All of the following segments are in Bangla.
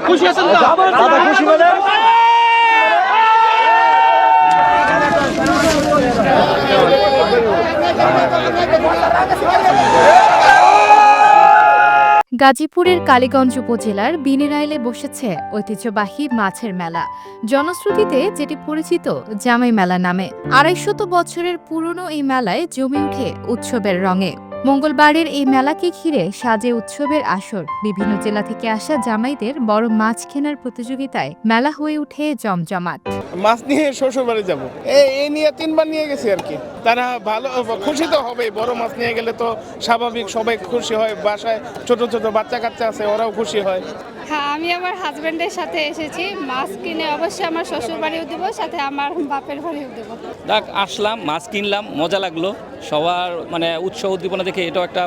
খুশি আছেন তো? দাদা খুশি মানে গাজীপুরের কালীগঞ্জ উপজেলার বিনিরাইলে বসেছে ঐতিহ্যবাহী মাছের মেলা, জনশ্রুতিতে যেটি পরিচিত জামাই মেলা নামে। ২৫০ বছরের পুরনো এই মেলায় জমে ওঠে উৎসবের রঙে। মঙ্গলবারের এই মেলাকে ঘিরে সাজে উৎসবের আসর। বিভিন্ন জেলা থেকে আসা জামাইদের বড় মাছ কেনার প্রতিযোগিতায় মেলা হয়ে ওঠে জমজমাট। মাছ নিয়ে শ্বশুর বাড়ি যাবো, এই নিয়ে 3বার নিয়ে গেছি আর কি। তারা ভালো খুশি তো হবে, বড় মাছ নিয়ে গেলে তো স্বাভাবিক সবাই খুশি হয়। বাসায় ছোট ছোট বাচ্চা কাচ্চা আছে, ওরাও খুশি হয়। হ্যাঁ, আমি আমার হাজবেন্ডের সাথে এসেছি। মাছ কিনে অবশ্যই আমার শ্বশুর বাড়িও দেবো, সাথে আমার বাপের বাড়িও দেবো। দেখ আসলাম, মাছ কিনলাম, মজা লাগলো। সবার মানে উৎসাহ উদ্দীপনা দেখে এটাও একটা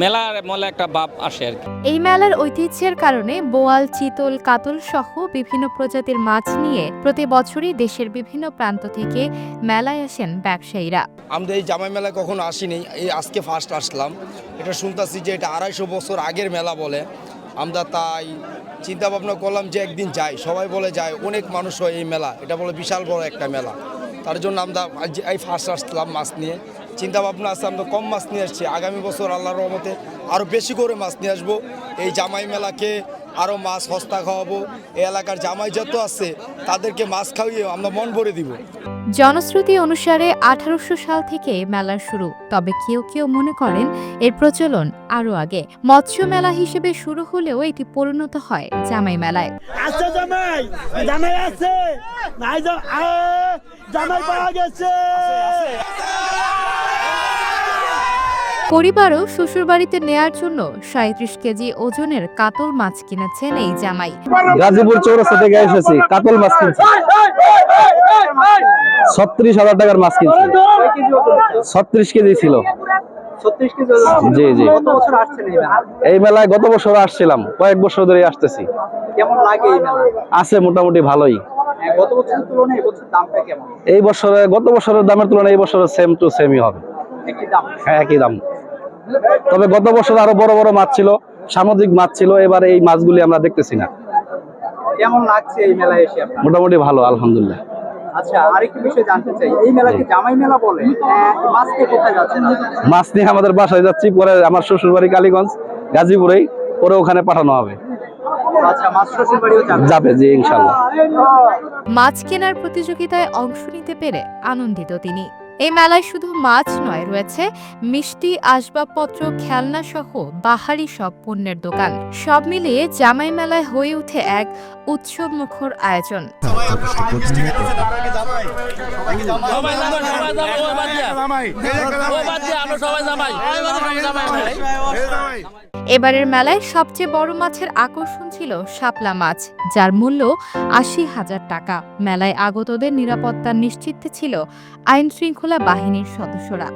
মেলার একটা ভাব আসে আর কি। এই মেলার ঐতিহ্যের কারণে বোয়াল, চিতল, কাতল সহ বিভিন্ন প্রজাতির মাছ নিয়ে প্রতি বছরই দেশের বিভিন্ন প্রান্ত থেকে মেলায় আসেন ব্যবসায়ীরা। আমরা এই জামাই মেলায় কখনো আসিনি, এই আজকে ফার্স্ট আসলাম। এটা শুনতেছি যে এটা ২৫০ বছর আগের মেলা বলে। আমরা তাই চিন্তা ভাবনা করলাম যে একদিন যাই। সবাই বলে যায়, অনেক মানুষ হয় এই মেলা, এটা বলে বিশাল বড় একটা মেলা। তার জন্য আমরা এই ফার্স্ট আসলাম মাছ নিয়ে। চিন্তা ভাবনা আছে, আমরা কম মাছ নিয়ে আসছি। আগামী বছর আল্লাহর রহমতে আরও বেশি করে মাছ নিয়ে আসবো। এই জামাই মেলাকে আরও মাছ সস্তা খাওয়াবো। এই এলাকার জামাই যত আছে তাদেরকে মাছ খাওয়িয়ে আমরা মন ভরে দিব। জনশ্রুতি অনুসারে ১৮০০ সাল থেকে মেলার শুরু, তবে কেউ কেউ মনে করেন এর প্রচলন আরও আগে। মৎস্য মেলা হিসেবে শুরু হলেও এটি পরিণত হয় জামাই মেলায়। আচ্ছা জামাই, জামাই আছে, নাই জামাই পাওয়া গেছে। পরিবারও শ্বশুরবাড়িতে নেয়ার জন্য ৩৭ কেজি ওজনের কাতল মাছ কিনেছেন এই জামাই। গাজীপুর চৌরাস্তা থেকে এসেছি, কাতল মাছ কিনছি। ৩৬,০০০ টাকার মাছ কিনছি। ৩৬ কেজি ছিল। জি জি। এই মেলায় গত বছর আসছিলাম, কয়েক বছর ধরে আসতেছি। কেমন লাগে এই মেলা? আছে মোটামুটি ভালোই। গত বছরের তুলনায় এবছর দামটা কেমন? এই বছরে গত বছরের দামের তুলনায় এই বছর সেম টু সেমই হবে। একই দাম? হ্যাঁ, একই দাম। তবে গত বছর আরো বড় বড় মাছ ছিল, সামুদ্রিক মাছ ছিল। এবার এই মাছগুলি আমরা দেখতেছি না। কেমন লাগছে এই মেলায় এসে আপনার? মোটামুটি ভালো, আলহামদুলিল্লাহ। আচ্ছা, আরেকটি বিষয় জানতে চাই, এই মেলাকে জামাই মেলা বলে, মাছ নিয়ে কোথায় যাচ্ছেন? মাছ নিয়ে আমাদের বাসায় যাচ্ছি, পরে আমার শ্বশুর বাড়ি কালীগঞ্জ, গাজীপুরেই, পরে ওখানে পাঠানো হবে। আচ্ছা, মাছ শ্বশুর বাড়িও যাবে, জি ইনশাআল্লাহ। মাছ কেনার প্রতিযোগিতায় অংশ নিতে পেরে আনন্দিত তিনি। এই মেলায় শুধু মাছ নয়, রয়েছে মিষ্টি, আসবাবপত্র, খেলনা সহ বাহারি সব পণ্যের দোকান। সব মিলিয়ে জামাই মেলায় হয়ে ওঠে এক উৎসবমুখর আয়োজন। এবারের মেলায় সবচেয়ে বড় মাছের আকর্ষণ ছিল শাপলা মাছ, যার মূল্য ৮০,০০০ টাকা। মেলায় আগতদের নিরাপত্তা নিশ্চিত ছিল আইন শৃঙ্খলা বাহিনীর সদস্যরা।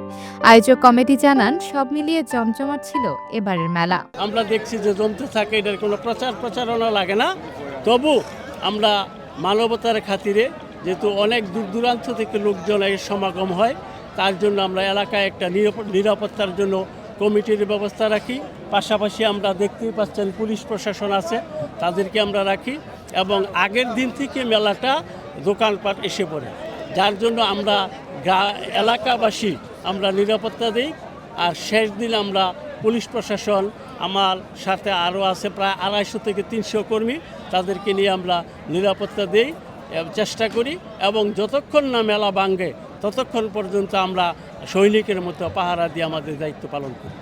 আয়োজক কমিটি জানান, সব মিলিয়ে জমজমাট ছিল এবারের মেলা। আমরা দেখছি যে জমতে থাকে, এটার কোনো প্রচারণা লাগে না। তবু আমরা মানবতার খাতিরে, যেহেতু অনেক দূর দূরান্ত থেকে লোকজন এর সমাগম হয়, তার জন্য আমরা এলাকায় একটা নিরাপত্তার জন্য কমিটির ব্যবস্থা রাখি। পাশাপাশি আমরা দেখতেই পাচ্ছেন পুলিশ প্রশাসন আছে, তাদেরকে আমরা রাখি। এবং আগের দিন থেকে মেলাটা দোকানপাট এসে পড়ে, যার জন্য আমরা এলাকাবাসী আমরা নিরাপত্তা দিই। আর শেষ দিন আমরা পুলিশ প্রশাসন, আমার সাথে আরও আছে প্রায় ২৫০ থেকে ৩০০ কর্মী, তাদেরকে নিয়ে আমরা নিরাপত্তা দিই, চেষ্টা করি। এবং যতক্ষণ না মেলা ভাঙে ততক্ষণ পর্যন্ত আমরা সৈনিকের মতো পাহারা দিয়ে আমাদের দায়িত্ব পালন করি।